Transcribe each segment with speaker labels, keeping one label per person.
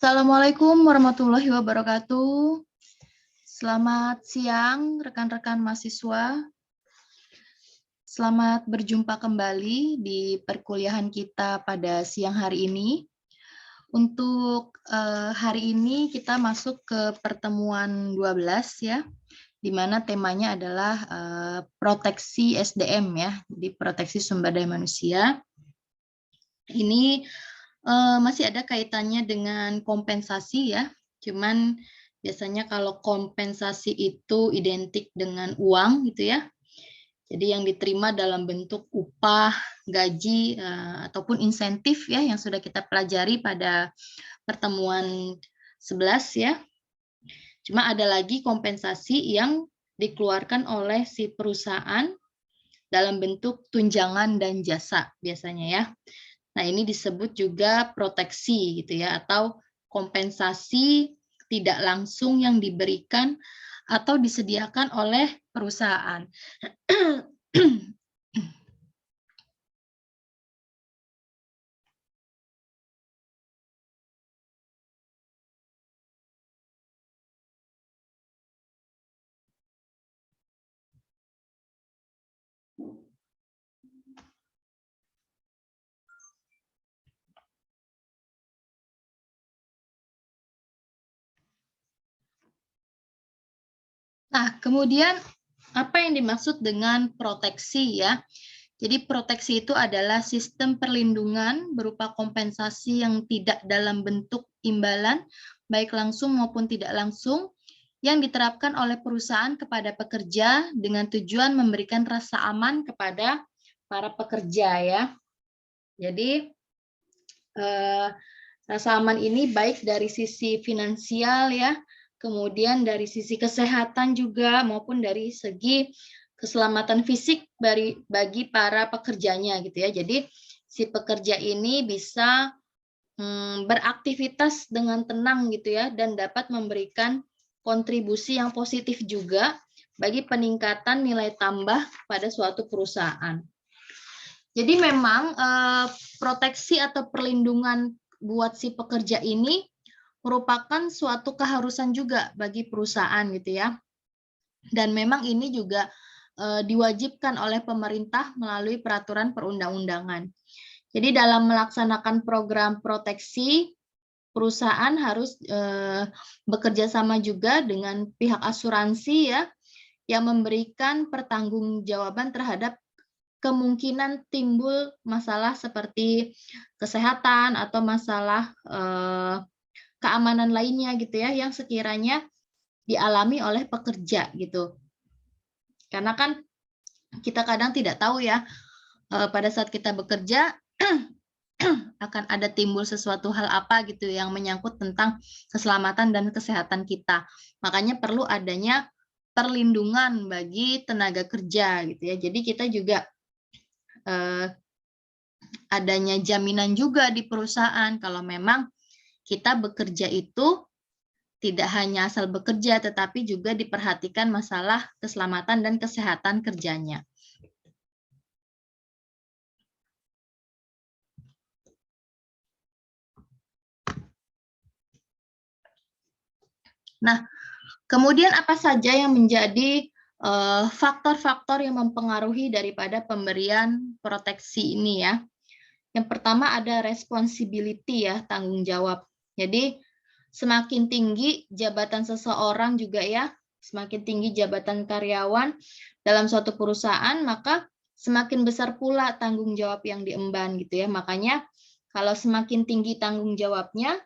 Speaker 1: Assalamualaikum warahmatullahi wabarakatuh. Selamat siang rekan-rekan mahasiswa. Selamat berjumpa kembali di perkuliahan kita pada siang hari ini. Untuk hari ini kita masuk ke pertemuan 12 ya, di mana temanya adalah proteksi SDM ya, jadi proteksi sumber daya manusia. Ini masih ada kaitannya dengan kompensasi ya, cuman biasanya kalau kompensasi itu identik dengan uang gitu ya. Jadi yang diterima dalam bentuk upah, gaji, ataupun insentif ya yang sudah kita pelajari pada pertemuan 11 ya. Cuma ada lagi kompensasi yang dikeluarkan oleh si perusahaan dalam bentuk tunjangan dan jasa biasanya ya. Nah, ini disebut juga proteksi gitu ya, atau kompensasi tidak langsung yang diberikan atau disediakan oleh perusahaan. Nah, kemudian apa yang dimaksud dengan proteksi ya? Jadi proteksi itu adalah sistem perlindungan berupa kompensasi yang tidak dalam bentuk imbalan, baik langsung maupun tidak langsung, yang diterapkan oleh perusahaan kepada pekerja dengan tujuan memberikan rasa aman kepada para pekerja ya. Jadi rasa aman ini baik dari sisi finansial ya, kemudian dari sisi kesehatan juga maupun dari segi keselamatan fisik bagi para pekerjanya gitu ya. Jadi si pekerja ini bisa beraktivitas dengan tenang gitu ya dan dapat memberikan kontribusi yang positif juga bagi peningkatan nilai tambah pada suatu perusahaan. Jadi memang proteksi atau perlindungan buat si pekerja ini merupakan suatu keharusan juga bagi perusahaan gitu ya. Dan memang ini juga diwajibkan oleh pemerintah melalui peraturan perundang-undangan. Jadi dalam melaksanakan program proteksi, perusahaan harus bekerja sama juga dengan pihak asuransi ya, yang memberikan pertanggungjawaban terhadap kemungkinan timbul masalah seperti kesehatan atau masalah keamanan lainnya gitu ya yang sekiranya dialami oleh pekerja gitu. Karena kan kita kadang tidak tahu ya pada saat kita bekerja akan ada timbul sesuatu hal apa gitu yang menyangkut tentang keselamatan dan kesehatan kita. Makanya perlu adanya perlindungan bagi tenaga kerja gitu ya. Jadi kita juga adanya jaminan juga di perusahaan kalau memang kita bekerja itu tidak hanya asal bekerja, tetapi juga diperhatikan masalah keselamatan dan kesehatan kerjanya. Nah, kemudian apa saja yang menjadi faktor-faktor yang mempengaruhi daripada pemberian proteksi ini ya? Yang pertama ada responsibility ya, tanggung jawab. Jadi semakin tinggi jabatan seseorang juga ya, semakin tinggi jabatan karyawan dalam suatu perusahaan, maka semakin besar pula tanggung jawab yang diemban gitu ya. Makanya kalau semakin tinggi tanggung jawabnya,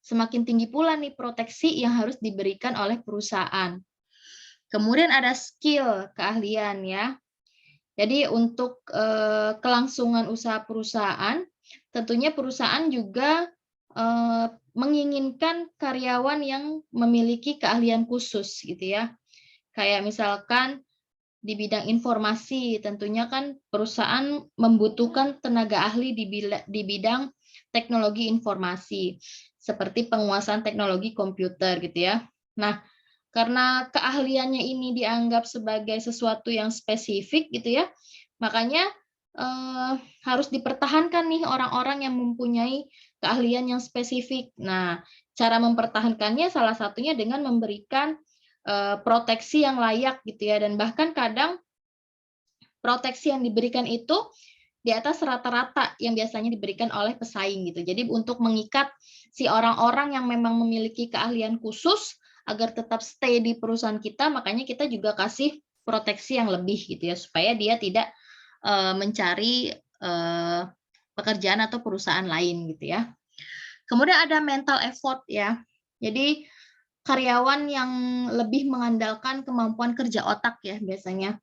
Speaker 1: semakin tinggi pula nih proteksi yang harus diberikan oleh perusahaan. Kemudian ada skill, keahlian ya. Jadi untuk kelangsungan usaha perusahaan, tentunya perusahaan juga menginginkan karyawan yang memiliki keahlian khusus gitu ya. Kayak misalkan di bidang informasi, tentunya kan perusahaan membutuhkan tenaga ahli di bidang teknologi informasi, seperti penguasaan teknologi komputer gitu ya. Nah, karena keahliannya ini dianggap sebagai sesuatu yang spesifik gitu ya, makanya harus dipertahankan nih orang-orang yang mempunyai keahlian yang spesifik. Nah, cara mempertahankannya salah satunya dengan memberikan proteksi yang layak gitu ya, dan bahkan kadang proteksi yang diberikan itu di atas rata-rata yang biasanya diberikan oleh pesaing gitu. Jadi untuk mengikat si orang-orang yang memang memiliki keahlian khusus agar tetap stay di perusahaan kita, makanya kita juga kasih proteksi yang lebih gitu ya, supaya dia tidak mencari pekerjaan atau perusahaan lain gitu ya. Kemudian ada mental effort ya. Jadi karyawan yang lebih mengandalkan kemampuan kerja otak ya biasanya.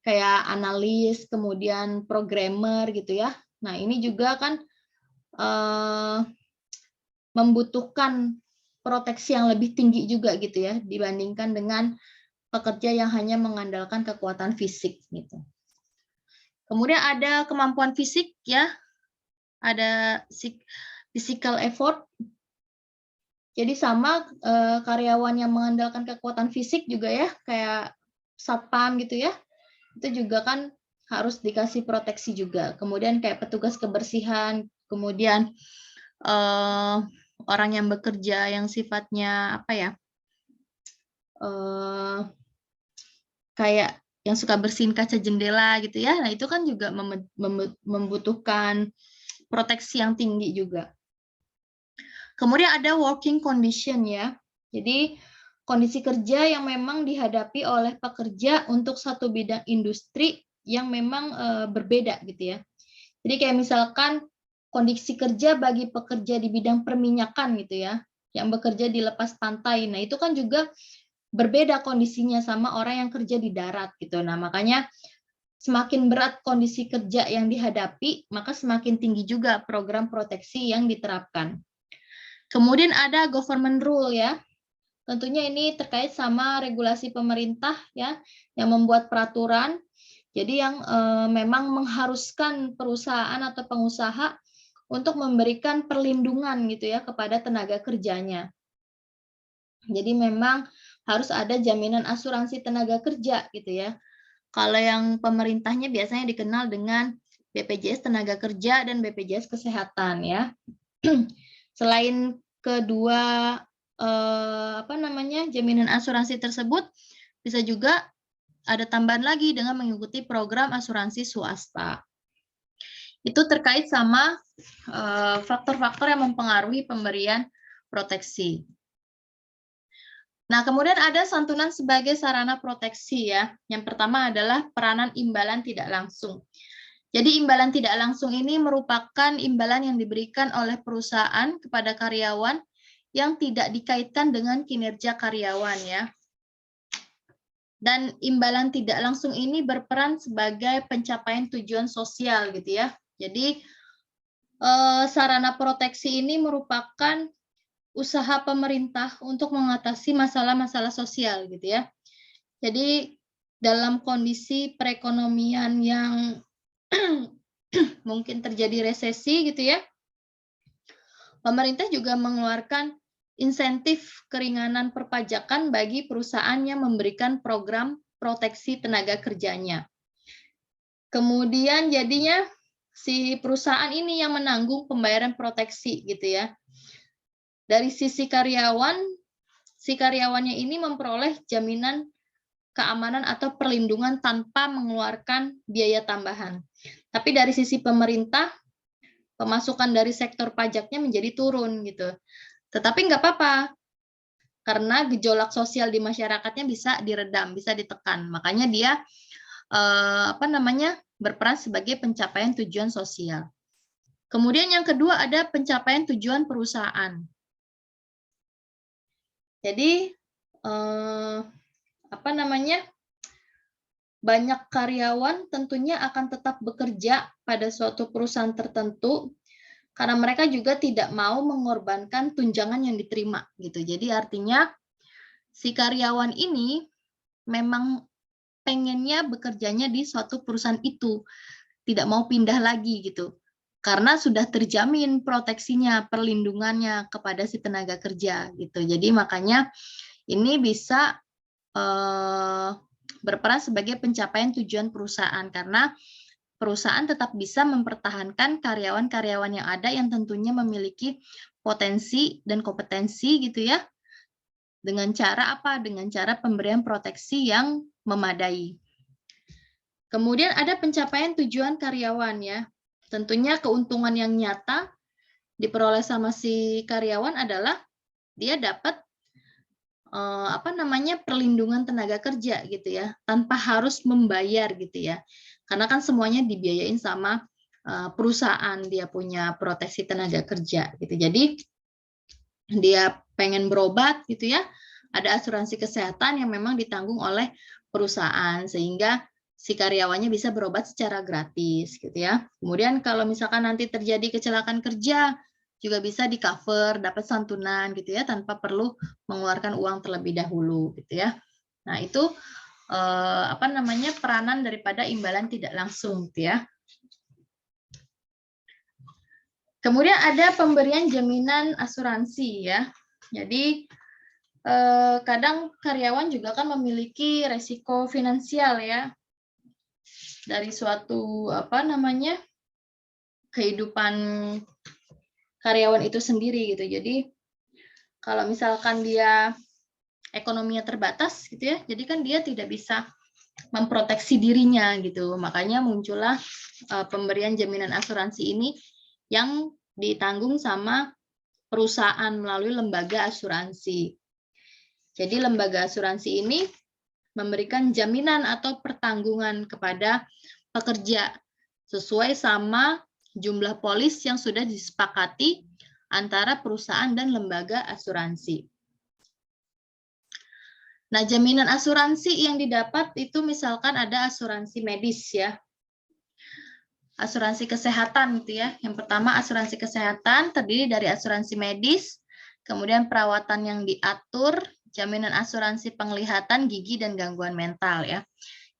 Speaker 1: Kayak analis, kemudian programmer gitu ya. Nah, ini juga kan membutuhkan proteksi yang lebih tinggi juga gitu ya dibandingkan dengan pekerja yang hanya mengandalkan kekuatan fisik gitu. Kemudian ada kemampuan fisik ya. Ada physical effort. Jadi sama karyawan yang mengandalkan kekuatan fisik juga ya, kayak satpam gitu ya, itu juga kan harus dikasih proteksi juga. Kemudian kayak petugas kebersihan, kemudian orang yang bekerja yang sifatnya apa ya, kayak yang suka bersihin kaca jendela gitu ya. Nah itu kan juga membutuhkan proteksi yang tinggi juga. Kemudian ada working condition ya. Jadi kondisi kerja yang memang dihadapi oleh pekerja untuk satu bidang industri yang memang berbeda gitu ya. Jadi kayak misalkan kondisi kerja bagi pekerja di bidang perminyakan gitu ya, yang bekerja di lepas pantai. Nah, itu kan juga berbeda kondisinya sama orang yang kerja di darat gitu. Nah, makanya semakin berat kondisi kerja yang dihadapi, maka semakin tinggi juga program proteksi yang diterapkan. Kemudian ada government rule ya. Tentunya ini terkait sama regulasi pemerintah ya yang membuat peraturan. Jadi yang memang mengharuskan perusahaan atau pengusaha untuk memberikan perlindungan gitu ya kepada tenaga kerjanya. Jadi memang harus ada jaminan asuransi tenaga kerja gitu ya. Kalau yang pemerintahnya biasanya dikenal dengan BPJS Tenaga Kerja dan BPJS Kesehatan ya. Selain kedua jaminan asuransi tersebut, bisa juga ada tambahan lagi dengan mengikuti program asuransi swasta. Itu terkait sama faktor-faktor yang mempengaruhi pemberian proteksi. Nah, kemudian ada santunan sebagai sarana proteksi ya. Yang pertama adalah peranan imbalan tidak langsung. Jadi imbalan tidak langsung ini merupakan imbalan yang diberikan oleh perusahaan kepada karyawan yang tidak dikaitkan dengan kinerja karyawan ya. Dan imbalan tidak langsung ini berperan sebagai pencapaian tujuan sosial gitu ya. Jadi sarana proteksi ini merupakan usaha pemerintah untuk mengatasi masalah-masalah sosial gitu ya. Jadi dalam kondisi perekonomian yang mungkin terjadi resesi gitu ya, pemerintah juga mengeluarkan insentif keringanan perpajakan bagi perusahaan yang memberikan program proteksi tenaga kerjanya. Kemudian jadinya si perusahaan ini yang menanggung pembayaran proteksi gitu ya. Dari sisi karyawan, si karyawannya ini memperoleh jaminan keamanan atau perlindungan tanpa mengeluarkan biaya tambahan. Tapi dari sisi pemerintah, pemasukan dari sektor pajaknya menjadi turun gitu. Tetapi nggak apa-apa, karena gejolak sosial di masyarakatnya bisa diredam, bisa ditekan. Makanya dia berperan sebagai pencapaian tujuan sosial. Kemudian yang kedua ada pencapaian tujuan perusahaan. Jadi banyak karyawan tentunya akan tetap bekerja pada suatu perusahaan tertentu karena mereka juga tidak mau mengorbankan tunjangan yang diterima gitu. Jadi artinya si karyawan ini memang pengennya bekerjanya di suatu perusahaan itu, tidak mau pindah lagi gitu. Karena sudah terjamin proteksinya, perlindungannya kepada si tenaga kerja gitu. Jadi makanya ini bisa berperan sebagai pencapaian tujuan perusahaan karena perusahaan tetap bisa mempertahankan karyawan-karyawan yang ada yang tentunya memiliki potensi dan kompetensi gitu ya. Dengan cara apa? Dengan cara pemberian proteksi yang memadai. Kemudian ada pencapaian tujuan karyawan ya. Tentunya keuntungan yang nyata diperoleh sama si karyawan adalah dia dapat perlindungan tenaga kerja gitu ya, tanpa harus membayar gitu ya. Karena kan semuanya dibiayain sama perusahaan, dia punya proteksi tenaga kerja gitu. Jadi dia pengen berobat gitu ya, ada asuransi kesehatan yang memang ditanggung oleh perusahaan sehingga si karyawannya bisa berobat secara gratis gitu ya. Kemudian kalau misalkan nanti terjadi kecelakaan kerja juga bisa di-cover, dapat santunan gitu ya tanpa perlu mengeluarkan uang terlebih dahulu gitu ya. Nah, itu peranan daripada imbalan tidak langsung gitu ya. Kemudian ada pemberian jaminan asuransi ya. Jadi kadang karyawan juga kan memiliki resiko finansial ya dari suatu kehidupan karyawan itu sendiri gitu. Jadi kalau misalkan dia ekonominya terbatas gitu ya, jadi kan dia tidak bisa memproteksi dirinya gitu. Makanya muncullah pemberian jaminan asuransi ini yang ditanggung sama perusahaan melalui lembaga asuransi. Jadi lembaga asuransi ini memberikan jaminan atau pertanggungan kepada pekerja sesuai sama jumlah polis yang sudah disepakati antara perusahaan dan lembaga asuransi. Nah, jaminan asuransi yang didapat itu misalkan ada asuransi medis ya. Asuransi kesehatan gitu ya. Yang pertama asuransi kesehatan terdiri dari asuransi medis, kemudian perawatan yang diatur, jaminan asuransi penglihatan, gigi, dan gangguan mental ya.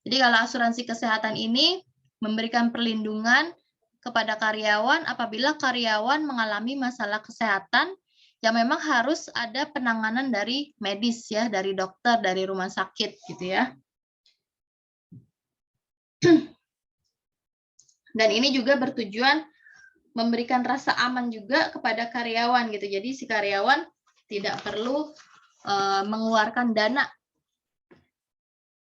Speaker 1: Jadi kalau asuransi kesehatan ini memberikan perlindungan kepada karyawan apabila karyawan mengalami masalah kesehatan yang memang harus ada penanganan dari medis ya, dari dokter, dari rumah sakit gitu ya. Dan ini juga bertujuan memberikan rasa aman juga kepada karyawan gitu. Jadi si karyawan tidak perlu mengeluarkan dana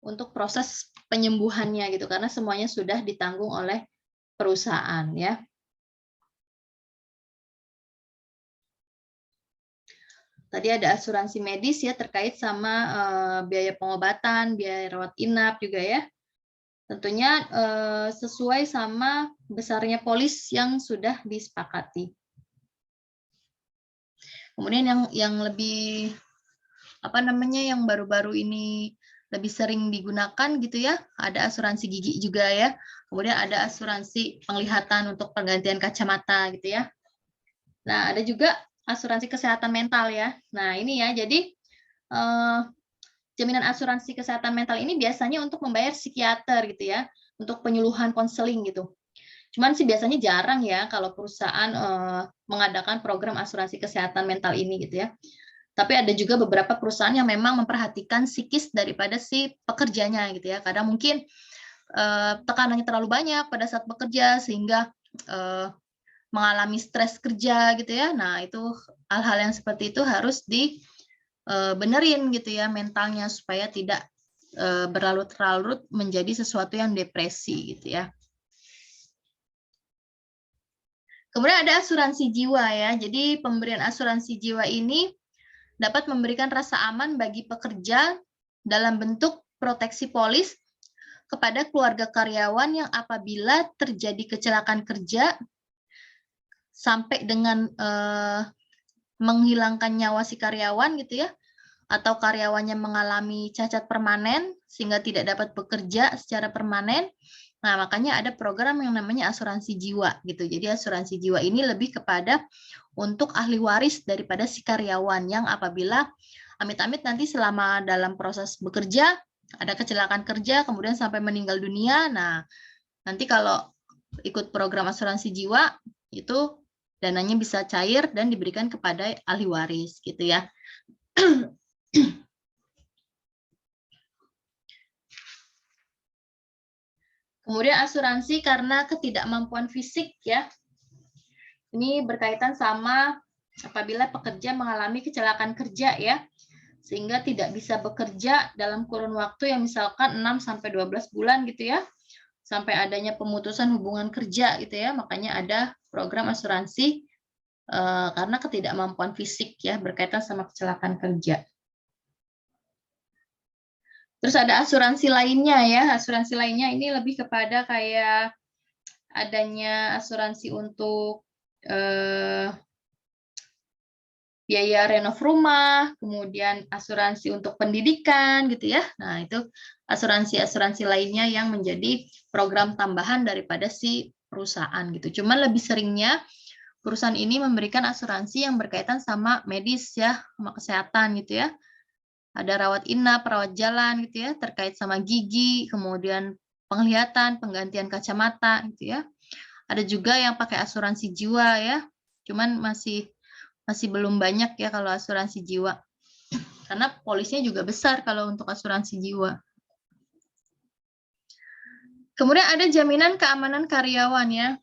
Speaker 1: untuk proses penyembuhannya gitu karena semuanya sudah ditanggung oleh perusahaan ya. Tadi ada asuransi medis ya terkait sama biaya pengobatan, biaya rawat inap juga ya. Tentunya sesuai sama besarnya polis yang sudah disepakati. Kemudian yang lebih yang baru-baru ini lebih sering digunakan gitu ya, ada asuransi gigi juga ya. Kemudian ada asuransi penglihatan untuk penggantian kacamata gitu ya. Nah, ada juga asuransi kesehatan mental ya. Nah, ini ya, jadi jaminan asuransi kesehatan mental ini biasanya untuk membayar psikiater gitu ya, untuk penyuluhan konseling gitu. Cuman sih biasanya jarang ya kalau perusahaan mengadakan program asuransi kesehatan mental ini gitu ya. Tapi ada juga beberapa perusahaan yang memang memperhatikan psikis daripada si pekerjanya gitu ya. Kadang mungkin tekanannya terlalu banyak pada saat bekerja sehingga mengalami stres kerja gitu ya. Nah, itu hal-hal yang seperti itu harus dibenerin gitu ya mentalnya supaya tidak berlarut-larut menjadi sesuatu yang depresi gitu ya. Kemudian ada asuransi jiwa ya. Jadi pemberian asuransi jiwa ini dapat memberikan rasa aman bagi pekerja dalam bentuk proteksi polis kepada keluarga karyawan yang apabila terjadi kecelakaan kerja sampai dengan menghilangkan nyawa si karyawan gitu ya, atau karyawannya mengalami cacat permanen sehingga tidak dapat bekerja secara permanen. Nah, makanya ada program yang namanya asuransi jiwa gitu. Jadi asuransi jiwa ini lebih kepada untuk ahli waris daripada si karyawan yang apabila amit-amit nanti selama dalam proses bekerja ada kecelakaan kerja kemudian sampai meninggal dunia. Nah, nanti kalau ikut program asuransi jiwa itu dananya bisa cair dan diberikan kepada ahli waris gitu ya. Kemudian asuransi karena ketidakmampuan fisik ya. Ini berkaitan sama apabila pekerja mengalami kecelakaan kerja ya, sehingga tidak bisa bekerja dalam kurun waktu yang misalkan 6 sampai 12 bulan gitu ya, sampai adanya pemutusan hubungan kerja gitu ya. Makanya ada program asuransi karena ketidakmampuan fisik ya, berkaitan sama kecelakaan kerja. Terus ada asuransi lainnya ya. Asuransi lainnya ini lebih kepada kayak adanya asuransi untuk biaya renov rumah, kemudian asuransi untuk pendidikan gitu ya. Nah, itu asuransi-asuransi lainnya yang menjadi program tambahan daripada si perusahaan gitu. Cuman lebih seringnya perusahaan ini memberikan asuransi yang berkaitan sama medis ya, sama kesehatan gitu ya. Ada rawat inap, rawat jalan gitu ya, terkait sama gigi, kemudian penglihatan, penggantian kacamata gitu ya. Ada juga yang pakai asuransi jiwa ya, cuman masih belum banyak ya kalau asuransi jiwa. Karena polisnya juga besar kalau untuk asuransi jiwa. Kemudian ada jaminan keamanan karyawan ya.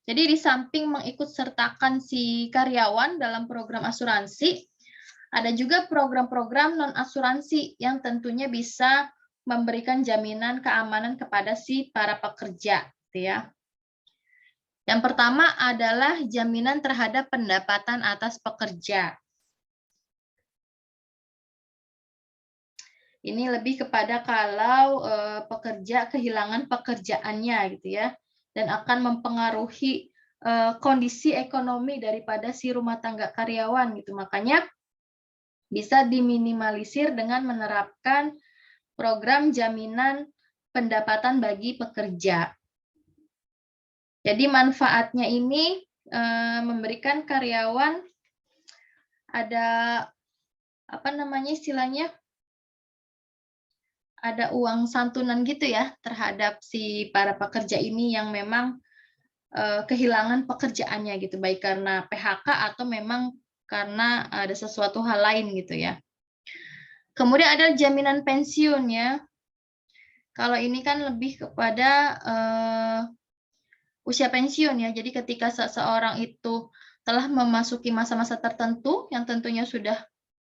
Speaker 1: Jadi di samping mengikutsertakan si karyawan dalam program asuransi, ada juga program-program non-asuransi yang tentunya bisa memberikan jaminan keamanan kepada si para pekerja, gitu ya. Yang pertama adalah jaminan terhadap pendapatan atas pekerja. Ini lebih kepada kalau pekerja kehilangan pekerjaannya, gitu ya, dan akan mempengaruhi kondisi ekonomi daripada si rumah tangga karyawan, gitu. Makanya bisa diminimalisir dengan menerapkan program jaminan pendapatan bagi pekerja. Jadi manfaatnya ini memberikan karyawan ada apa namanya istilahnya, ada uang santunan gitu ya terhadap si para pekerja ini yang memang kehilangan pekerjaannya gitu, baik karena PHK atau memang karena ada sesuatu hal lain gitu ya. Kemudian ada jaminan pensiun ya. Kalau ini kan lebih kepada usia pensiun ya. Jadi ketika seseorang itu telah memasuki masa-masa tertentu yang tentunya sudah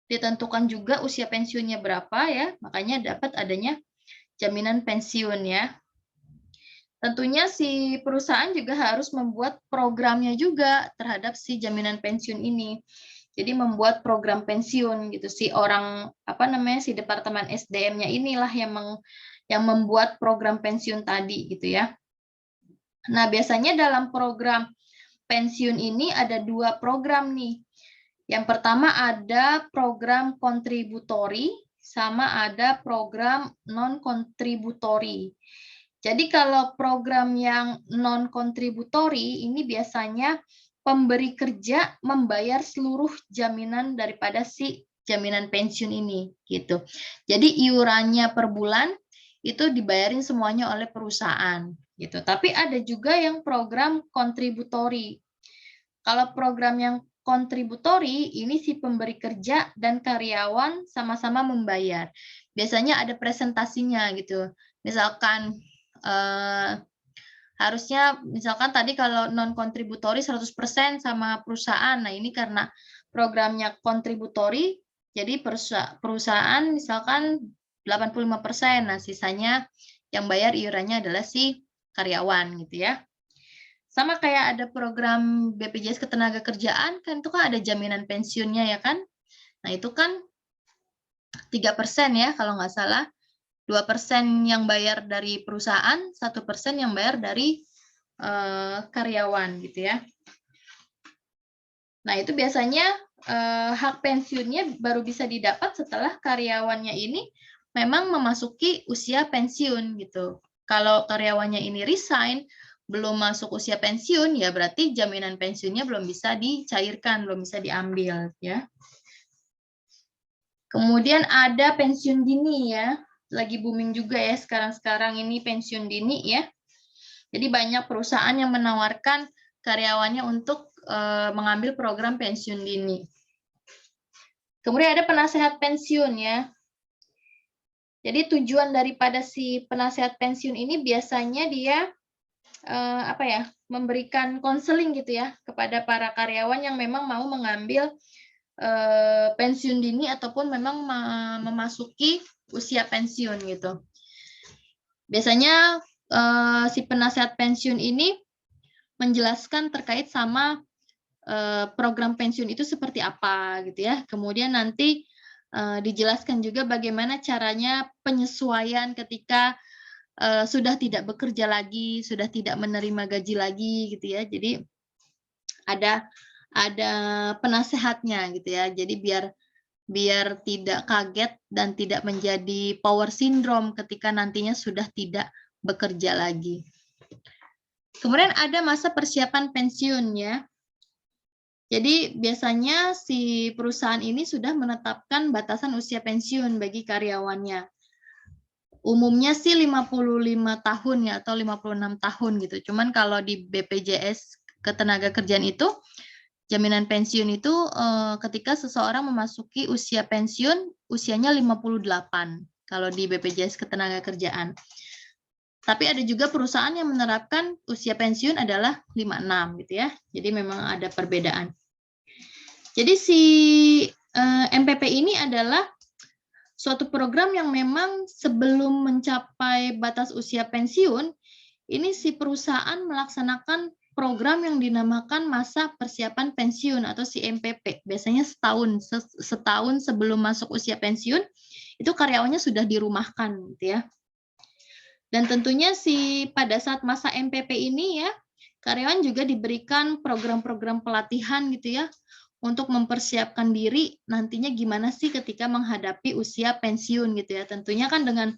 Speaker 1: ditentukan juga usia pensiunnya berapa ya, makanya dapat adanya jaminan pensiun ya. Tentunya si perusahaan juga harus membuat programnya juga terhadap si jaminan pensiun ini. Jadi membuat program pensiun gitu, si orang apa namanya si departemen SDM-nya inilah yang membuat program pensiun tadi gitu ya. Nah, biasanya dalam program pensiun ini ada 2 program nih. Yang pertama ada program kontributori sama ada program non-kontributori. Jadi kalau program yang non-kontributori ini biasanya pemberi kerja membayar seluruh jaminan daripada si jaminan pensiun ini gitu. Jadi iurannya per bulan itu dibayarin semuanya oleh perusahaan gitu. Tapi ada juga yang program kontributori. Kalau program yang kontributori ini si pemberi kerja dan karyawan sama-sama membayar. Biasanya ada presentasinya gitu. Misalkan harusnya misalkan tadi kalau non kontributori 100% sama perusahaan. Nah, ini karena programnya kontributori jadi perusahaan misalkan 85%. Nah, sisanya yang bayar iurannya adalah si karyawan gitu ya. Sama kayak ada program BPJS Ketenagakerjaan kan itu kan ada jaminan pensiunnya ya kan. Nah, itu kan 3% ya kalau nggak salah. 2% yang bayar dari perusahaan, 1% yang bayar dari karyawan gitu ya. Nah, itu biasanya hak pensiunnya baru bisa didapat setelah karyawannya ini memang memasuki usia pensiun gitu. Kalau karyawannya ini resign, belum masuk usia pensiun, ya berarti jaminan pensiunnya belum bisa dicairkan, belum bisa diambil ya. Kemudian ada pensiun dini ya. Lagi booming juga ya sekarang ini pensiun dini ya. Jadi banyak perusahaan yang menawarkan karyawannya untuk mengambil program pensiun dini. Kemudian ada penasehat pensiun ya. Jadi tujuan daripada si penasehat pensiun ini biasanya dia memberikan konseling gitu ya kepada para karyawan yang memang mau mengambil pensiun dini ataupun memang memasuki usia pensiun gitu. Biasanya si penasehat pensiun ini menjelaskan terkait sama program pensiun itu seperti apa gitu ya. Kemudian nanti dijelaskan juga bagaimana caranya penyesuaian ketika sudah tidak bekerja lagi, sudah tidak menerima gaji lagi gitu ya. Jadi ada penasehatnya gitu ya. Jadi biar tidak kaget dan tidak menjadi power syndrome ketika nantinya sudah tidak bekerja lagi. Kemudian ada masa persiapan pensiun ya. Jadi biasanya si perusahaan ini sudah menetapkan batasan usia pensiun bagi karyawannya. Umumnya sih 55 tahun ya atau 56 tahun gitu. Cuman kalau di BPJS Ketenagakerjaan itu jaminan pensiun itu ketika seseorang memasuki usia pensiun usianya 58 kalau di BPJS Ketenagakerjaan. Tapi ada juga perusahaan yang menerapkan usia pensiun adalah 56 gitu ya. Jadi memang ada perbedaan. Jadi si MPP ini adalah suatu program yang memang sebelum mencapai batas usia pensiun, ini si perusahaan melaksanakan program yang dinamakan masa persiapan pensiun atau si MPP. Biasanya setahun sebelum masuk usia pensiun, itu karyawannya sudah dirumahkan gitu ya. Dan tentunya pada saat masa MPP ini ya, karyawan juga diberikan program-program pelatihan gitu ya, untuk mempersiapkan diri nantinya gimana sih ketika menghadapi usia pensiun gitu ya. Tentunya kan dengan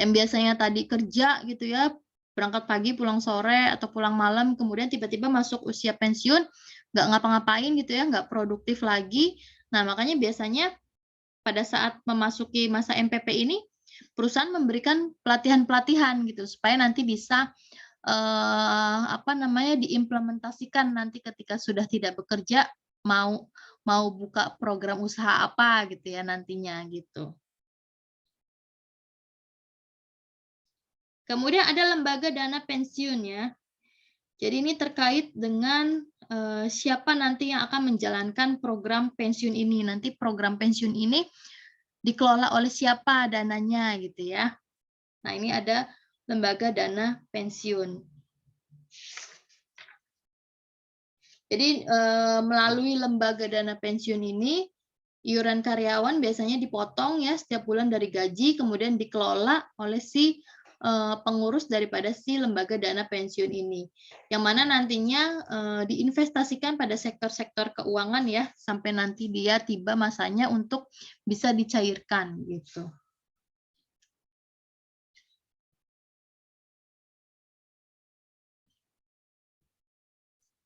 Speaker 1: yang biasanya tadi kerja gitu ya, berangkat pagi pulang sore atau pulang malam, kemudian tiba-tiba masuk usia pensiun, nggak ngapa-ngapain gitu ya, nggak produktif lagi. Nah makanya biasanya pada saat memasuki masa MPP ini, perusahaan memberikan pelatihan-pelatihan gitu supaya nanti bisa diimplementasikan nanti ketika sudah tidak bekerja, mau buka program usaha apa gitu ya nantinya gitu. Kemudian ada lembaga dana pensiun ya. Jadi ini terkait dengan siapa nanti yang akan menjalankan program pensiun ini. Nanti program pensiun ini dikelola oleh siapa dananya gitu ya. Nah ini ada lembaga dana pensiun. Jadi melalui lembaga dana pensiun ini, iuran karyawan biasanya dipotong ya setiap bulan dari gaji, kemudian dikelola oleh si pengurus daripada si lembaga dana pensiun ini. Yang mana nantinya diinvestasikan pada sektor-sektor keuangan ya, sampai nanti dia tiba masanya untuk bisa dicairkan gitu.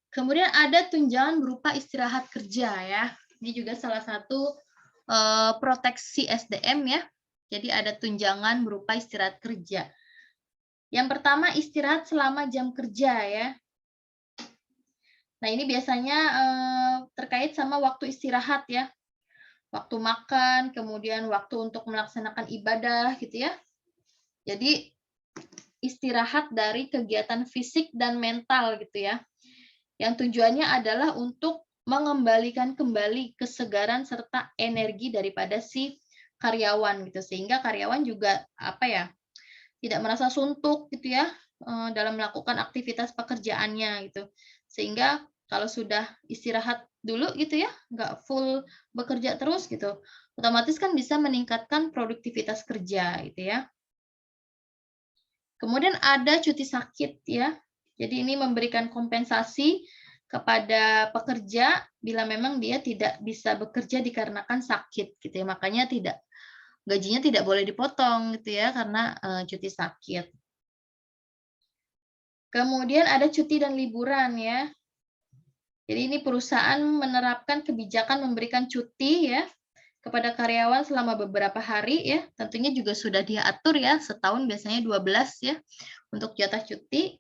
Speaker 1: Kemudian ada tunjangan berupa istirahat kerja ya. Ini juga salah satu proteksi SDM ya. Jadi ada tunjangan berupa istirahat kerja. Yang pertama istirahat selama jam kerja ya. Nah ini biasanya terkait sama waktu istirahat ya. Waktu makan, kemudian waktu untuk melaksanakan ibadah gitu ya. Jadi istirahat dari kegiatan fisik dan mental gitu ya. Yang tujuannya adalah untuk mengembalikan kembali kesegaran serta energi daripada si karyawan gitu, sehingga karyawan juga tidak merasa suntuk gitu ya dalam melakukan aktivitas pekerjaannya gitu, sehingga kalau sudah istirahat dulu gitu ya, nggak full bekerja terus gitu, otomatis kan bisa meningkatkan produktivitas kerja gitu ya. Kemudian ada cuti sakit ya, jadi ini memberikan kompensasi kepada pekerja bila memang dia tidak bisa bekerja dikarenakan sakit gitu ya, makanya gajinya tidak boleh dipotong gitu ya karena cuti sakit. Kemudian ada cuti dan liburan ya. Jadi ini perusahaan menerapkan kebijakan memberikan cuti ya kepada karyawan selama beberapa hari ya. Tentunya juga sudah diatur ya, setahun biasanya 12 ya untuk jatah cuti.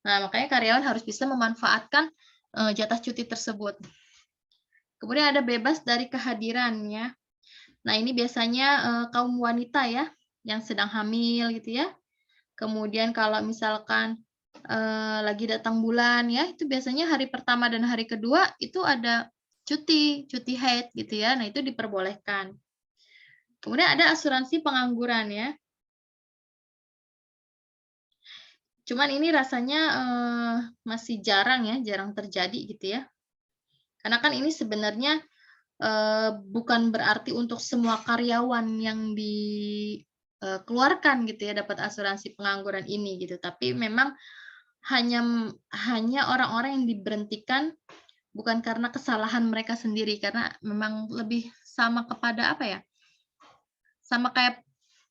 Speaker 1: Nah, makanya karyawan harus bisa memanfaatkan jatah cuti tersebut. Kemudian ada bebas dari kehadiran ya. Nah, ini biasanya kaum wanita ya, yang sedang hamil gitu ya. Kemudian kalau misalkan lagi datang bulan ya, itu biasanya hari pertama dan hari kedua itu ada cuti haid gitu ya. Nah, itu diperbolehkan. Kemudian ada asuransi pengangguran ya. Cuman ini rasanya masih jarang ya, jarang terjadi gitu ya. Karena kan ini sebenarnya bukan berarti untuk semua karyawan yang dikeluarkan gitu ya dapat asuransi pengangguran ini gitu. Tapi memang hanya hanya orang-orang yang diberhentikan bukan karena kesalahan mereka sendiri, karena memang lebih sama kepada apa ya? Sama kayak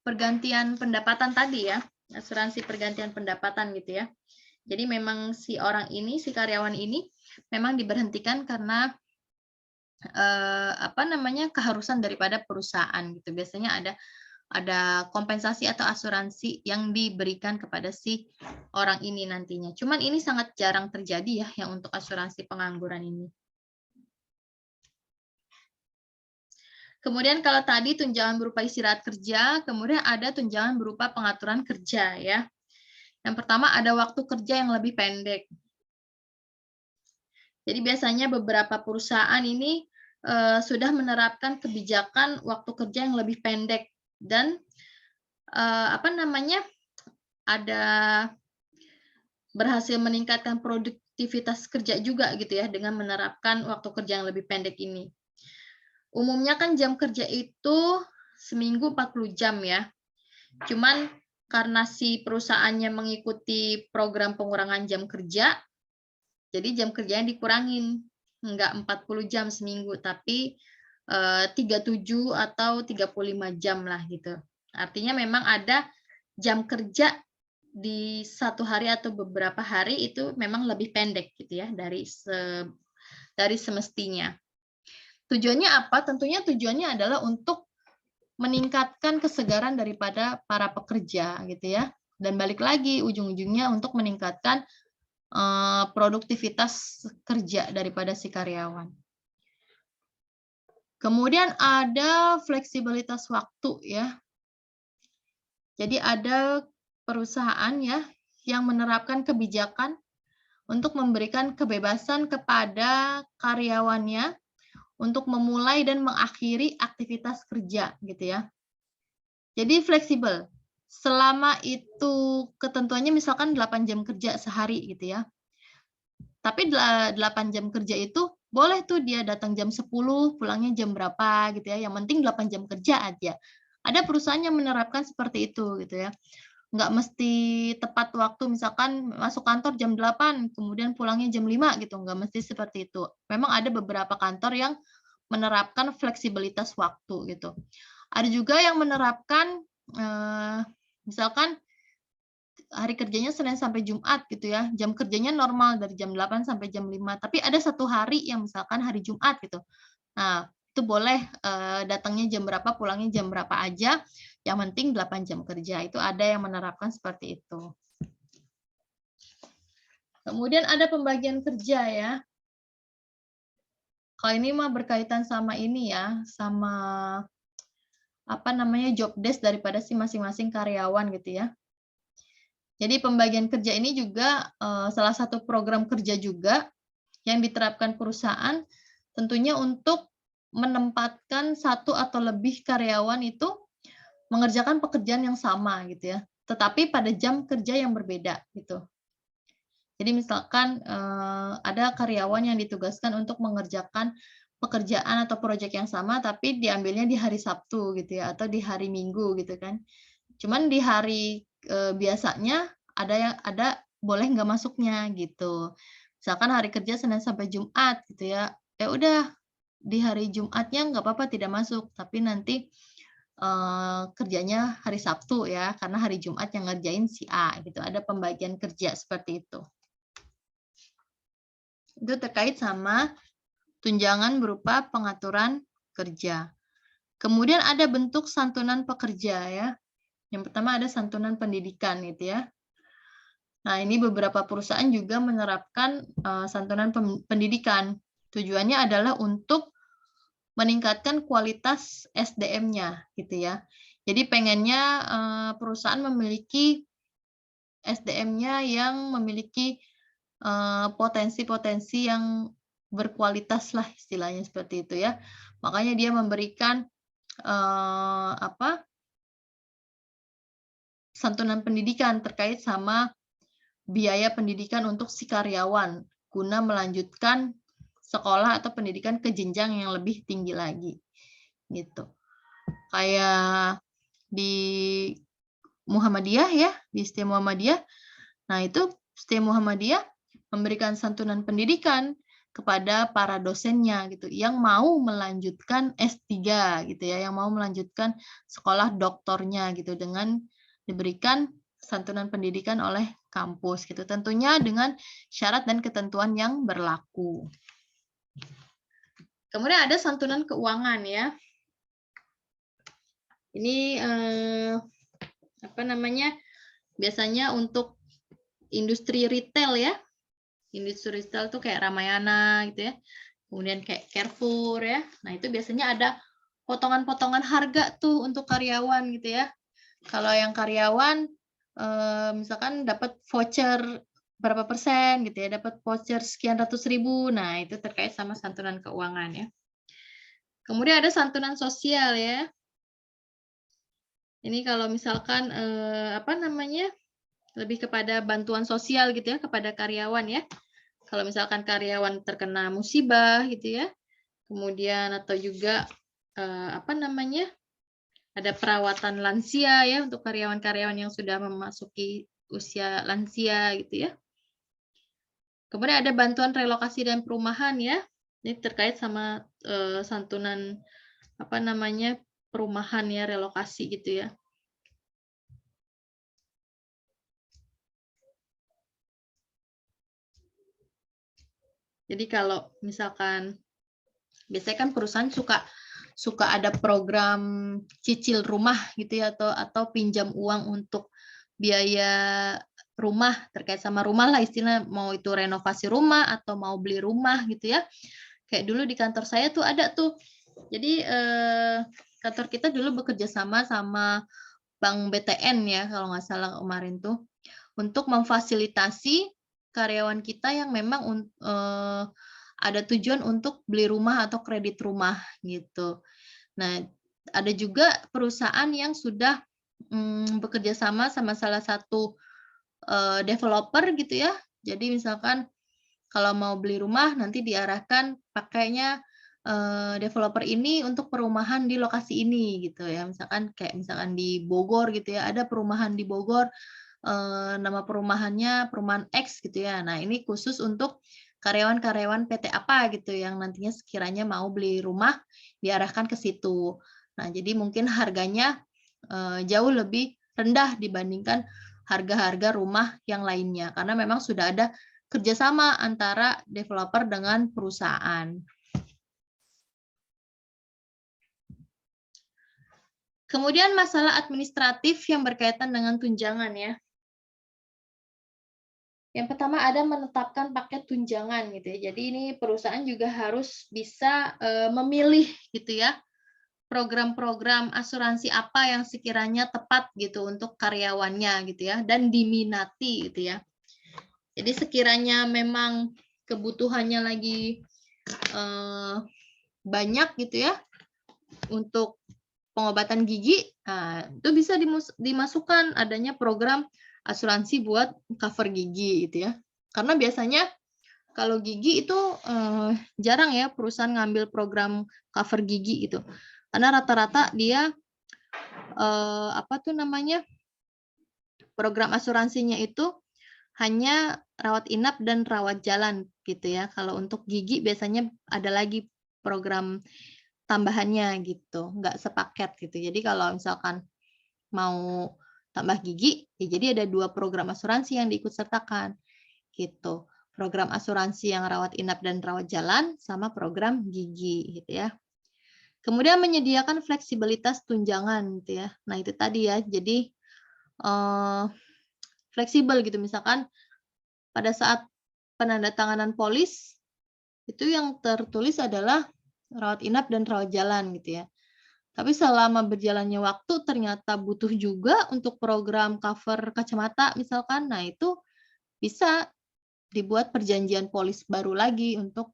Speaker 1: pergantian pendapatan tadi ya, asuransi pergantian pendapatan gitu ya. Jadi memang si orang ini, si karyawan ini memang diberhentikan karena apa namanya, keharusan daripada perusahaan gitu. Biasanya ada kompensasi atau asuransi yang diberikan kepada si orang ini nantinya. Cuman ini sangat jarang terjadi ya yang untuk asuransi pengangguran ini. Kemudian kalau tadi tunjangan berupa istirahat kerja, kemudian ada tunjangan berupa pengaturan kerja ya. Yang pertama ada waktu kerja yang lebih pendek. Jadi biasanya beberapa perusahaan ini sudah menerapkan kebijakan waktu kerja yang lebih pendek dan apa namanya, ada berhasil meningkatkan produktivitas kerja juga gitu ya dengan menerapkan waktu kerja yang lebih pendek ini. Umumnya kan jam kerja itu seminggu 40 jam ya. Cuman karena si perusahaannya mengikuti program pengurangan jam kerja, jadi jam kerjanya dikurangin. Enggak 40 jam seminggu, tapi 37 atau 35 jam lah gitu. Artinya memang ada jam kerja di satu hari atau beberapa hari itu memang lebih pendek gitu ya dari semestinya. Tujuannya apa? Tentunya tujuannya adalah untuk meningkatkan kesegaran daripada para pekerja gitu ya. Dan balik lagi ujung-ujungnya untuk meningkatkan produktivitas kerja daripada si karyawan. Kemudian ada fleksibilitas waktu ya. Jadi ada perusahaan ya yang menerapkan kebijakan untuk memberikan kebebasan kepada karyawannya untuk memulai dan mengakhiri aktivitas kerja gitu ya. Jadi fleksibel. Selama itu ketentuannya misalkan 8 jam kerja sehari gitu ya. Tapi 8 jam kerja itu boleh tuh dia datang jam 10, pulangnya jam berapa gitu ya. Yang penting 8 jam kerja aja. Ada perusahaan yang menerapkan seperti itu gitu ya. Nggak mesti tepat waktu, misalkan masuk kantor jam 8, kemudian pulangnya jam 5 gitu, nggak mesti seperti itu. Memang ada beberapa kantor yang menerapkan fleksibilitas waktu gitu. Ada juga yang menerapkan misalkan hari kerjanya Senin sampai Jumat gitu ya, jam kerjanya normal dari jam 8 sampai jam 5, tapi ada satu hari yang misalkan hari Jumat gitu. Nah, itu boleh datangnya jam berapa, pulangnya jam berapa aja, yang penting 8 jam kerja. Itu ada yang menerapkan seperti itu. Kemudian ada pembagian kerja ya. Kalau ini mah berkaitan sama ini ya, sama apa namanya job desk daripada si masing-masing karyawan gitu ya. Jadi pembagian kerja ini juga salah satu program kerja juga yang diterapkan perusahaan tentunya untuk menempatkan satu atau lebih karyawan itu mengerjakan pekerjaan yang sama gitu ya, tetapi pada jam kerja yang berbeda gitu. Jadi misalkan ada karyawan yang ditugaskan untuk mengerjakan pekerjaan atau proyek yang sama tapi diambilnya di hari Sabtu gitu ya atau di hari Minggu gitu kan. Cuman di hari biasanya ada boleh nggak masuknya gitu. Misalkan hari kerja Senin sampai Jumat gitu ya. Ya udah di hari Jumatnya nggak apa-apa tidak masuk, tapi nanti kerjanya hari Sabtu ya, karena hari Jumat yang ngerjain si A gitu. Ada pembagian kerja seperti itu. Itu terkait sama tunjangan berupa pengaturan kerja. Kemudian ada bentuk santunan pekerja ya. Yang pertama ada santunan pendidikan gitu ya. Nah, ini beberapa perusahaan juga menerapkan santunan pendidikan. Tujuannya adalah untuk meningkatkan kualitas SDM-nya gitu ya. Jadi pengennya perusahaan memiliki SDM-nya yang memiliki potensi-potensi yang berkualitas lah istilahnya seperti itu ya. Makanya dia memberikan santunan pendidikan terkait sama biaya pendidikan untuk si karyawan guna melanjutkan sekolah atau pendidikan ke jenjang yang lebih tinggi lagi gitu. Kayak di Muhammadiyah ya, di STIA Muhammadiyah. Nah, itu STIA Muhammadiyah memberikan santunan pendidikan kepada para dosennya gitu yang mau melanjutkan S3 gitu ya, yang mau melanjutkan sekolah doktornya gitu dengan diberikan santunan pendidikan oleh kampus gitu. Tentunya dengan syarat dan ketentuan yang berlaku. Kemudian ada santunan keuangan ya. Ini biasanya untuk industri retail ya. Industri retail tuh kayak Ramayana gitu ya. Kemudian kayak Carrefour ya. Nah, itu biasanya ada potongan-potongan harga tuh untuk karyawan gitu ya. Kalau yang karyawan misalkan dapat voucher berapa persen gitu ya, dapat voucher sekian ratus ribu. Nah, itu terkait sama santunan keuangan ya. Kemudian ada santunan sosial ya. Ini kalau misalkan lebih kepada bantuan sosial gitu ya kepada karyawan ya. Kalau misalkan karyawan terkena musibah gitu ya, kemudian atau juga ada perawatan lansia ya untuk karyawan-karyawan yang sudah memasuki usia lansia gitu ya. Kemudian ada bantuan relokasi dan perumahan ya. Ini terkait sama santunan perumahan ya, relokasi gitu ya. Jadi kalau misalkan biasanya kan perusahaan suka ada program cicil rumah gitu ya, atau pinjam uang untuk biaya rumah, terkait sama rumah lah istilah, mau itu renovasi rumah atau mau beli rumah gitu ya. Kayak dulu di kantor saya tuh ada tuh. Jadi kantor kita dulu bekerja sama Bank BTN ya kalau nggak salah kemarin tuh, untuk memfasilitasi karyawan kita yang memang ada tujuan untuk beli rumah atau kredit rumah gitu. Nah, ada juga perusahaan yang sudah bekerja sama salah satu developer gitu ya. Jadi misalkan kalau mau beli rumah nanti diarahkan pakainya developer ini untuk perumahan di lokasi ini gitu ya. Misalkan di Bogor gitu ya, ada perumahan di Bogor, nama perumahannya perumahan X gitu ya. Nah, ini khusus untuk karyawan-karyawan PT apa gitu yang nantinya sekiranya mau beli rumah diarahkan ke situ. Nah, jadi mungkin harganya jauh lebih rendah dibandingkan harga-harga rumah yang lainnya karena memang sudah ada kerjasama antara developer dengan perusahaan. Kemudian masalah administratif yang berkaitan dengan tunjangan ya. Yang pertama ada menetapkan paket tunjangan gitu ya. Jadi ini perusahaan juga harus bisa memilih gitu ya program-program asuransi apa yang sekiranya tepat gitu untuk karyawannya gitu ya dan diminati gitu ya. Jadi sekiranya memang kebutuhannya lagi banyak gitu ya untuk pengobatan gigi, nah, itu bisa dimasukkan adanya program asuransi buat cover gigi gitu ya. Karena biasanya kalau gigi itu jarang ya perusahaan ngambil program cover gigi gitu. Karena rata-rata dia program asuransinya itu hanya rawat inap dan rawat jalan gitu ya. Kalau untuk gigi biasanya ada lagi program tambahannya gitu, nggak sepaket gitu. Jadi kalau misalkan mau tambah gigi, ya jadi ada 2 program asuransi yang diikut sertakan gitu. Program asuransi yang rawat inap dan rawat jalan sama program gigi gitu ya. Kemudian menyediakan fleksibilitas tunjangan gitu ya. Nah, itu tadi ya. Jadi fleksibel gitu misalkan pada saat penandatanganan polis itu yang tertulis adalah rawat inap dan rawat jalan gitu ya. Tapi selama berjalannya waktu ternyata butuh juga untuk program cover kacamata misalkan, nah itu bisa dibuat perjanjian polis baru lagi untuk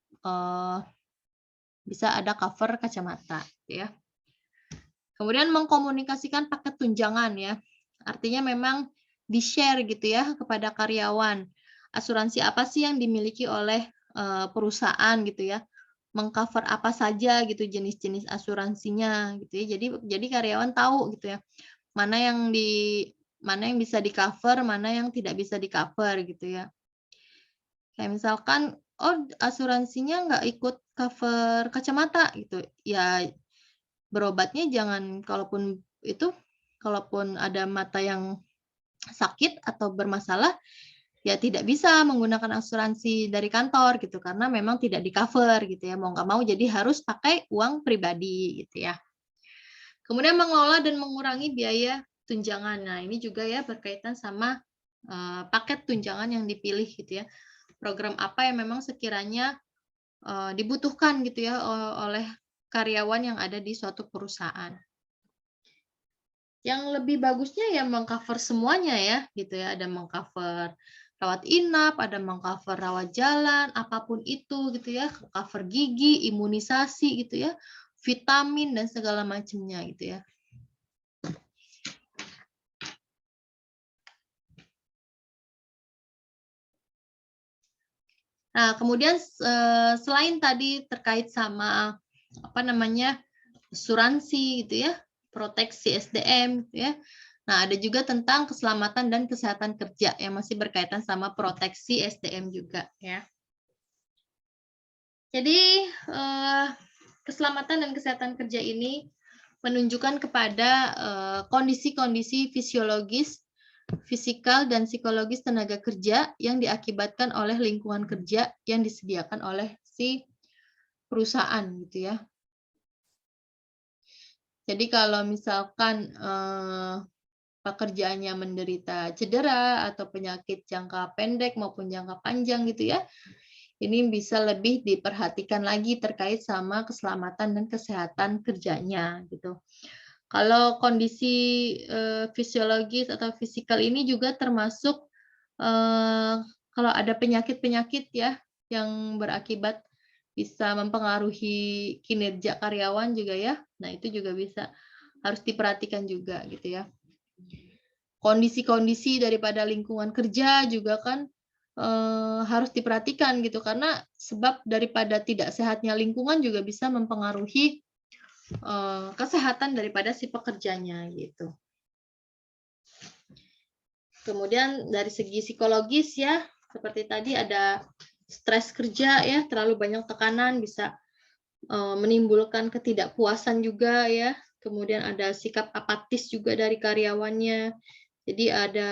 Speaker 1: bisa ada cover kacamata gitu ya. Kemudian mengkomunikasikan paket tunjangan ya. Artinya memang di-share gitu ya kepada karyawan. Asuransi apa sih yang dimiliki oleh perusahaan gitu ya. Mengcover apa saja gitu jenis-jenis asuransinya gitu ya. Jadi karyawan tahu gitu ya. Mana yang bisa di-cover, mana yang tidak bisa di-cover gitu ya. Kayak misalkan, oh asuransinya nggak ikut cover kacamata gitu. Ya berobatnya jangan kalaupun ada mata yang sakit atau bermasalah, ya tidak bisa menggunakan asuransi dari kantor gitu, karena memang tidak di-cover gitu ya, mau nggak mau jadi harus pakai uang pribadi gitu ya. Kemudian mengelola dan mengurangi biaya tunjangan. Nah, ini juga ya berkaitan sama paket tunjangan yang dipilih gitu ya. Program apa yang memang sekiranya dibutuhkan gitu ya oleh karyawan yang ada di suatu perusahaan. Yang lebih bagusnya ya mengcover semuanya ya, gitu ya. Ada mengcover rawat inap, ada mengcover rawat jalan, apapun itu gitu ya, cover gigi, imunisasi gitu ya, vitamin dan segala macamnya gitu ya. Nah, kemudian selain tadi terkait sama apa namanya asuransi gitu ya, proteksi SDM gitu ya. Nah, ada juga tentang keselamatan dan kesehatan kerja yang masih berkaitan sama proteksi SDM juga ya. Jadi keselamatan dan kesehatan kerja ini menunjukkan kepada kondisi-kondisi fisiologis, fisikal, dan psikologis tenaga kerja yang diakibatkan oleh lingkungan kerja yang disediakan oleh si perusahaan gitu ya. Jadi kalau misalkan pekerjaannya menderita cedera atau penyakit jangka pendek maupun jangka panjang gitu ya, ini bisa lebih diperhatikan lagi terkait sama keselamatan dan kesehatan kerjanya gitu. Kalau kondisi fisiologis atau fisikal ini juga termasuk kalau ada penyakit-penyakit ya yang berakibat bisa mempengaruhi kinerja karyawan juga ya. Nah, itu juga bisa harus diperhatikan juga gitu ya. Kondisi-kondisi daripada lingkungan kerja juga kan harus diperhatikan gitu karena sebab daripada tidak sehatnya lingkungan juga bisa mempengaruhi kesehatan daripada si pekerjanya gitu. Kemudian dari segi psikologis ya, seperti tadi ada stres kerja ya, terlalu banyak tekanan bisa menimbulkan ketidakpuasan juga ya. Kemudian ada sikap apatis juga dari karyawannya. Jadi ada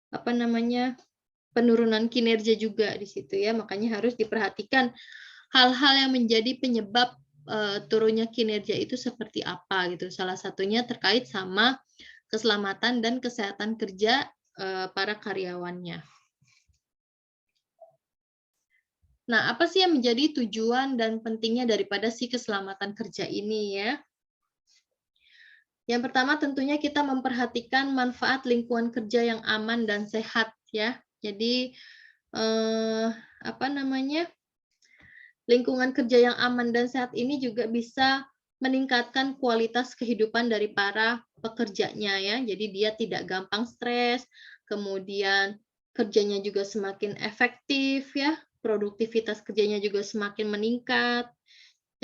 Speaker 1: apa namanya? Penurunan kinerja juga di situ ya. Makanya harus diperhatikan hal-hal yang menjadi penyebab turunnya kinerja itu seperti apa gitu. Salah satunya terkait sama keselamatan dan kesehatan kerja para karyawannya. Nah, apa sih yang menjadi tujuan dan pentingnya daripada si keselamatan kerja ini ya? Yang pertama tentunya kita memperhatikan manfaat lingkungan kerja yang aman dan sehat ya. Jadi apa namanya? Lingkungan kerja yang aman dan sehat ini juga bisa meningkatkan kualitas kehidupan dari para pekerjanya ya. Jadi dia tidak gampang stres, kemudian kerjanya juga semakin efektif ya, produktivitas kerjanya juga semakin meningkat.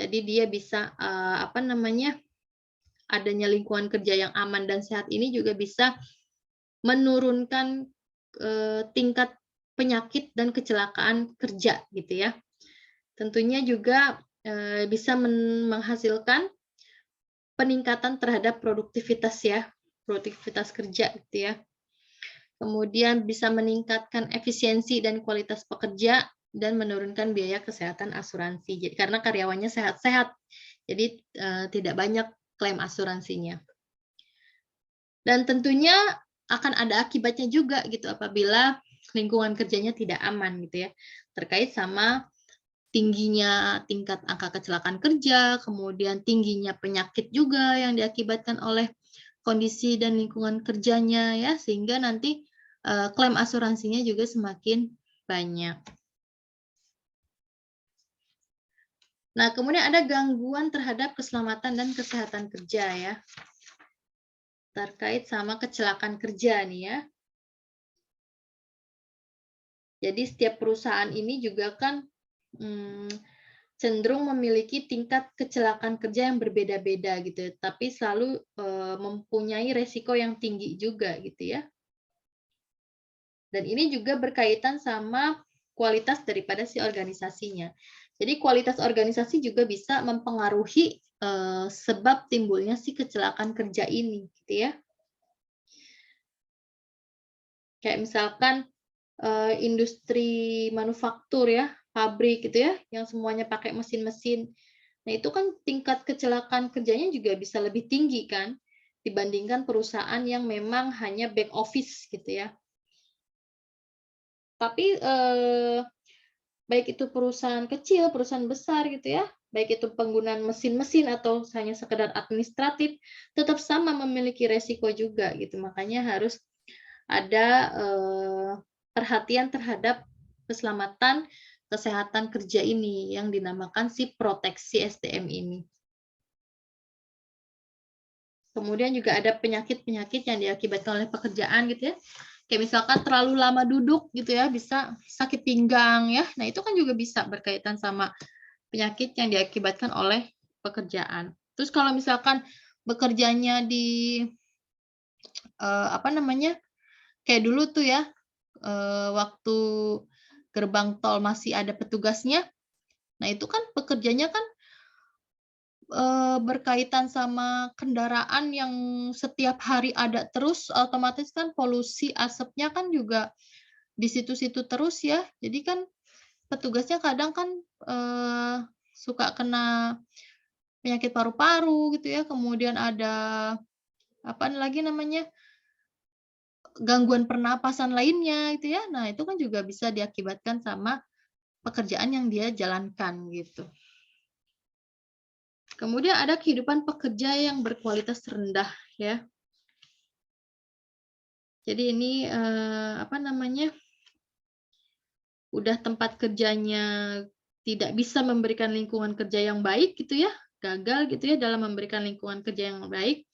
Speaker 1: Jadi dia bisa apa namanya? Adanya lingkungan kerja yang aman dan sehat ini juga bisa menurunkan tingkat penyakit dan kecelakaan kerja gitu ya. Tentunya juga bisa menghasilkan peningkatan terhadap produktivitas ya, produktivitas kerja gitu ya. Kemudian bisa meningkatkan efisiensi dan kualitas pekerja dan menurunkan biaya kesehatan asuransi. Jadi karena karyawannya sehat-sehat, jadi tidak banyak klaim asuransinya. Dan tentunya akan ada akibatnya juga gitu apabila lingkungan kerjanya tidak aman gitu ya, terkait sama tingginya tingkat angka kecelakaan kerja, kemudian tingginya penyakit juga yang diakibatkan oleh kondisi dan lingkungan kerjanya ya, sehingga nanti klaim asuransinya juga semakin banyak. Nah, kemudian ada gangguan terhadap keselamatan dan kesehatan kerja ya. Terkait sama kecelakaan kerja nih ya. Jadi setiap perusahaan ini juga kan cenderung memiliki tingkat kecelakaan kerja yang berbeda-beda gitu, tapi selalu mempunyai resiko yang tinggi juga gitu ya. Dan ini juga berkaitan sama kualitas daripada si organisasinya. Jadi kualitas organisasi juga bisa mempengaruhi sebab timbulnya si kecelakaan kerja ini, gitu ya. Kayak misalkan industri manufaktur ya, pabrik gitu ya, yang semuanya pakai mesin-mesin. Nah, itu kan tingkat kecelakaan kerjanya juga bisa lebih tinggi kan, dibandingkan perusahaan yang memang hanya back office gitu ya. Tapi baik itu perusahaan kecil, perusahaan besar gitu ya, baik itu penggunaan mesin-mesin atau hanya sekedar administratif, tetap sama memiliki resiko juga gitu. Makanya harus ada perhatian terhadap keselamatan kesehatan kerja ini yang dinamakan si proteksi SDM ini. Kemudian juga ada penyakit-penyakit yang diakibatkan oleh pekerjaan gitu ya. Kayak misalkan terlalu lama duduk gitu ya, bisa sakit pinggang ya. Nah, itu kan juga bisa berkaitan sama penyakit yang diakibatkan oleh pekerjaan. Terus kalau misalkan bekerjanya di apa namanya? Kayak dulu tuh ya, waktu gerbang tol masih ada petugasnya. Nah, itu kan pekerjanya kan berkaitan sama kendaraan yang setiap hari ada terus, otomatis kan polusi asapnya kan juga di situ-situ terus ya. Jadi kan petugasnya kadang kan suka kena penyakit paru-paru gitu ya, kemudian ada apa lagi namanya, gangguan pernapasan lainnya gitu ya. Nah, itu kan juga bisa diakibatkan sama pekerjaan yang dia jalankan gitu. Kemudian ada kehidupan pekerja yang berkualitas rendah ya. Jadi ini apa namanya, udah tempat kerjanya tidak bisa memberikan lingkungan kerja yang baik gitu ya, gagal gitu ya dalam memberikan lingkungan kerja yang baik.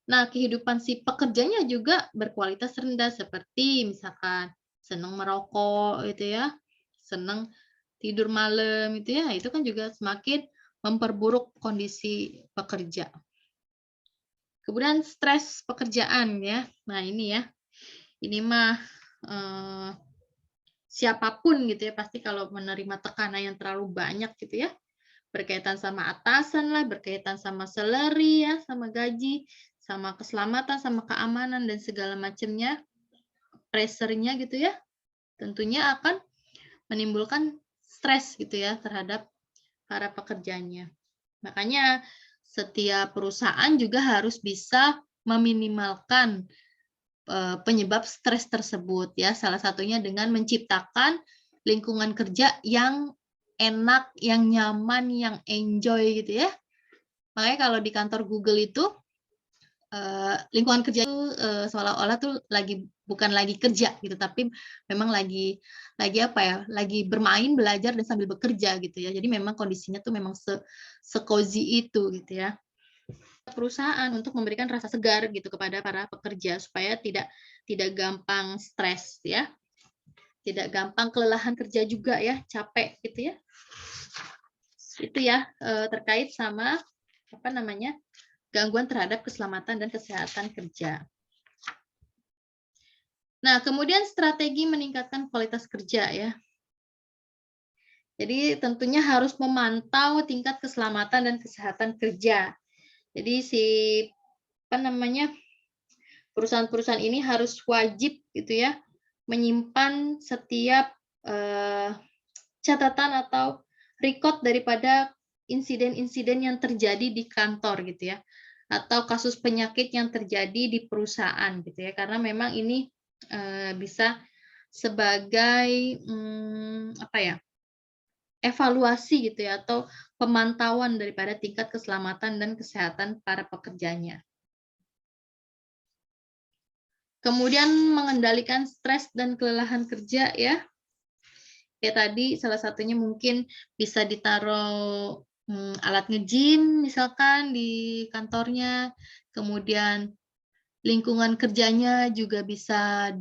Speaker 1: Nah, kehidupan si pekerjanya juga berkualitas rendah seperti misalkan senang merokok gitu ya, senang tidur malam gitu ya, itu kan juga semakin memperburuk kondisi pekerja. Kemudian stres pekerjaan ya. Nah, ini ya. Ini mah siapapun gitu ya pasti kalau menerima tekanan yang terlalu banyak gitu ya, berkaitan sama atasan lah, berkaitan sama salary ya, sama gaji, sama keselamatan, sama keamanan dan segala macamnya, pressure-nya gitu ya, tentunya akan menimbulkan stres gitu ya terhadap para pekerjanya. Makanya setiap perusahaan juga harus bisa meminimalkan penyebab stres tersebut ya. Salah satunya dengan menciptakan lingkungan kerja yang enak, yang nyaman, yang enjoy gitu ya. Makanya kalau di kantor Google itu lingkungan kerja itu seolah-olah tuh bukan lagi kerja gitu, tapi memang lagi apa ya, lagi bermain, belajar dan sambil bekerja gitu ya. Jadi memang kondisinya tuh memang se-cozy itu gitu ya. Perusahaan untuk memberikan rasa segar gitu kepada para pekerja supaya tidak gampang stres ya. Tidak gampang kelelahan kerja juga ya, capek gitu ya. Itu ya terkait sama apa namanya? Gangguan terhadap keselamatan dan kesehatan kerja. Nah, kemudian strategi meningkatkan kualitas kerja ya. Jadi tentunya harus memantau tingkat keselamatan dan kesehatan kerja. Jadi si apa namanya? Perusahaan-perusahaan ini harus wajib gitu ya menyimpan setiap catatan atau record daripada insiden-insiden yang terjadi di kantor gitu ya, atau kasus penyakit yang terjadi di perusahaan gitu ya, karena memang ini bisa sebagai apa ya, evaluasi gitu ya, atau pemantauan daripada tingkat keselamatan dan kesehatan para pekerjanya. Kemudian mengendalikan stres dan kelelahan kerja ya. Kayak tadi salah satunya mungkin bisa ditaruh alat nge-gym misalkan di kantornya, kemudian lingkungan kerjanya juga bisa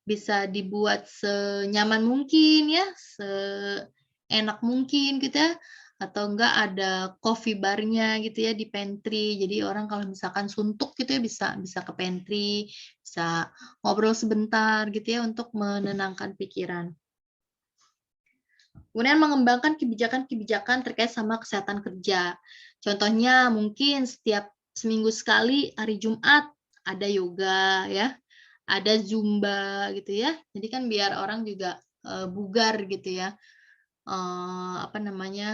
Speaker 1: bisa dibuat senyaman mungkin ya, seenak mungkin gitu ya, atau enggak ada coffee bar-nya gitu ya di pantry. Jadi orang kalau misalkan suntuk gitu ya bisa ke pantry, bisa ngobrol sebentar gitu ya untuk menenangkan pikiran. Kemudian mengembangkan kebijakan-kebijakan terkait sama kesehatan kerja. Contohnya mungkin setiap seminggu sekali hari Jumat ada yoga ya, ada zumba gitu ya. Jadi kan biar orang juga bugar gitu ya.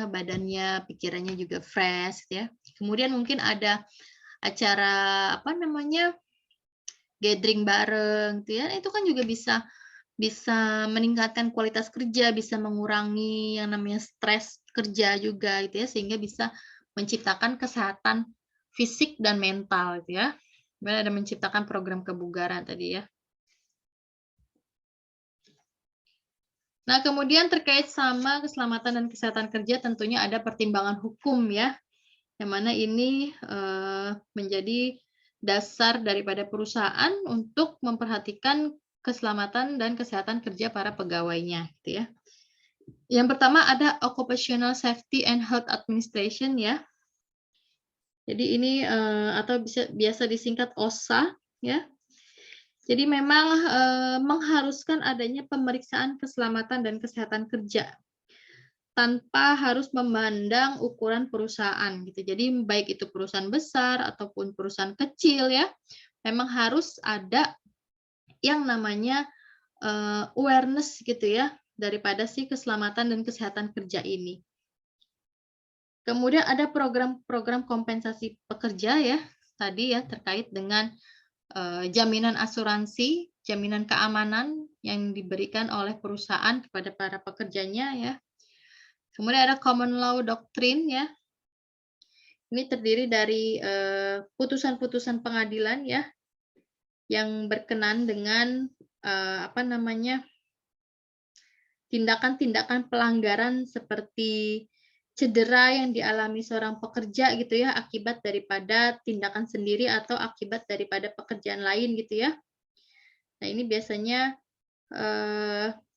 Speaker 1: Badannya, pikirannya juga fresh ya. Kemudian mungkin ada acara gathering bareng gitu ya. Itu kan juga bisa meningkatkan kualitas kerja, bisa mengurangi yang namanya stres kerja juga gitu ya, sehingga bisa menciptakan kesehatan fisik dan mental gitu ya. Kemudian ada menciptakan program kebugaran tadi ya. Nah, kemudian terkait sama keselamatan dan kesehatan kerja tentunya ada pertimbangan hukum ya, yang mana ini menjadi dasar daripada perusahaan untuk memperhatikan keselamatan dan kesehatan kerja para pegawainya gitu ya. Yang pertama ada Occupational Safety and Health Administration ya. Jadi ini atau biasa disingkat OSHA ya. Jadi memang mengharuskan adanya pemeriksaan keselamatan dan kesehatan kerja tanpa harus memandang ukuran perusahaan gitu. Jadi baik itu perusahaan besar ataupun perusahaan kecil ya, memang harus ada yang namanya awareness gitu ya daripada si keselamatan dan kesehatan kerja ini. Kemudian ada program-program kompensasi pekerja ya, tadi ya terkait dengan jaminan asuransi, jaminan keamanan yang diberikan oleh perusahaan kepada para pekerjanya ya. Kemudian ada common law doctrine ya. Ini terdiri dari putusan-putusan pengadilan ya yang berkenan dengan tindakan-tindakan pelanggaran seperti cedera yang dialami seorang pekerja gitu ya akibat daripada tindakan sendiri atau akibat daripada pekerjaan lain gitu ya. Nah, ini biasanya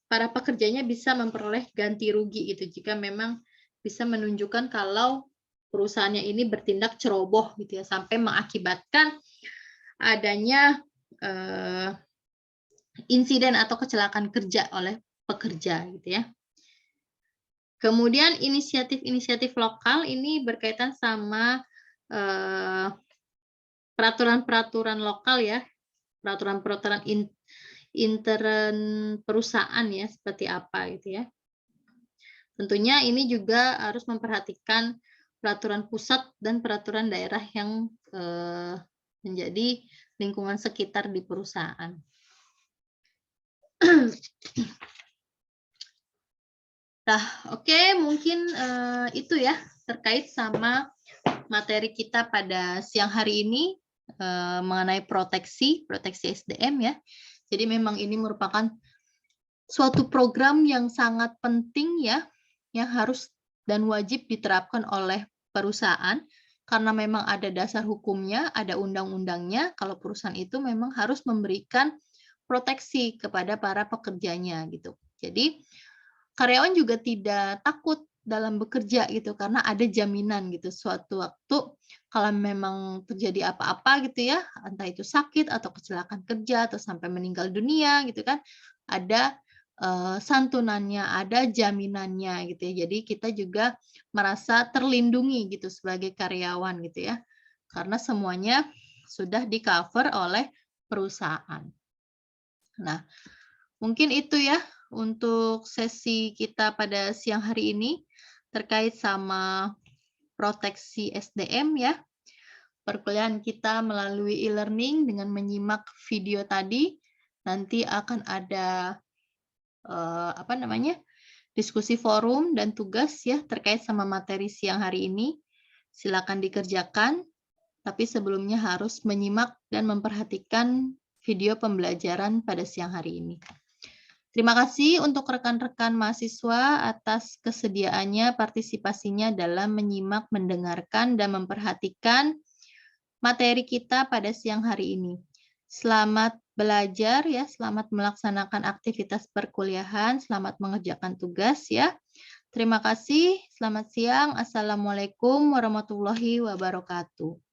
Speaker 1: para pekerjanya bisa memperoleh ganti rugi gitu jika memang bisa menunjukkan kalau perusahaannya ini bertindak ceroboh gitu ya sampai mengakibatkan adanya insiden atau kecelakaan kerja oleh pekerja gitu ya. Kemudian inisiatif-inisiatif lokal ini berkaitan sama peraturan-peraturan lokal ya, peraturan-peraturan intern perusahaan ya, seperti apa gitu ya. Tentunya ini juga harus memperhatikan peraturan pusat dan peraturan daerah yang menjadi lingkungan sekitar di perusahaan. Nah, oke, mungkin itu ya terkait sama materi kita pada siang hari ini mengenai proteksi SDM ya. Jadi memang ini merupakan suatu program yang sangat penting ya, yang harus dan wajib diterapkan oleh perusahaan karena memang ada dasar hukumnya, ada undang-undangnya kalau perusahaan itu memang harus memberikan proteksi kepada para pekerjanya gitu. Jadi karyawan juga tidak takut dalam bekerja gitu karena ada jaminan gitu suatu waktu kalau memang terjadi apa-apa gitu ya, entah itu sakit atau kecelakaan kerja atau sampai meninggal dunia gitu kan, ada santunannya, ada jaminannya gitu ya. Jadi kita juga merasa terlindungi gitu sebagai karyawan gitu ya. Karena semuanya sudah di-cover oleh perusahaan. Nah, mungkin itu ya untuk sesi kita pada siang hari ini terkait sama proteksi SDM ya. Perkuliahan kita melalui e-learning dengan menyimak video tadi, nanti akan ada diskusi forum dan tugas ya terkait sama materi siang hari ini. Silakan dikerjakan, tapi sebelumnya harus menyimak dan memperhatikan video pembelajaran pada siang hari ini. Terima kasih untuk rekan-rekan mahasiswa atas kesediaannya, partisipasinya dalam menyimak, mendengarkan, dan memperhatikan materi kita pada siang hari ini. Selamat belajar ya, selamat melaksanakan aktivitas perkuliahan, selamat mengerjakan tugas ya. Terima kasih, selamat siang. Assalamualaikum warahmatullahi wabarakatuh.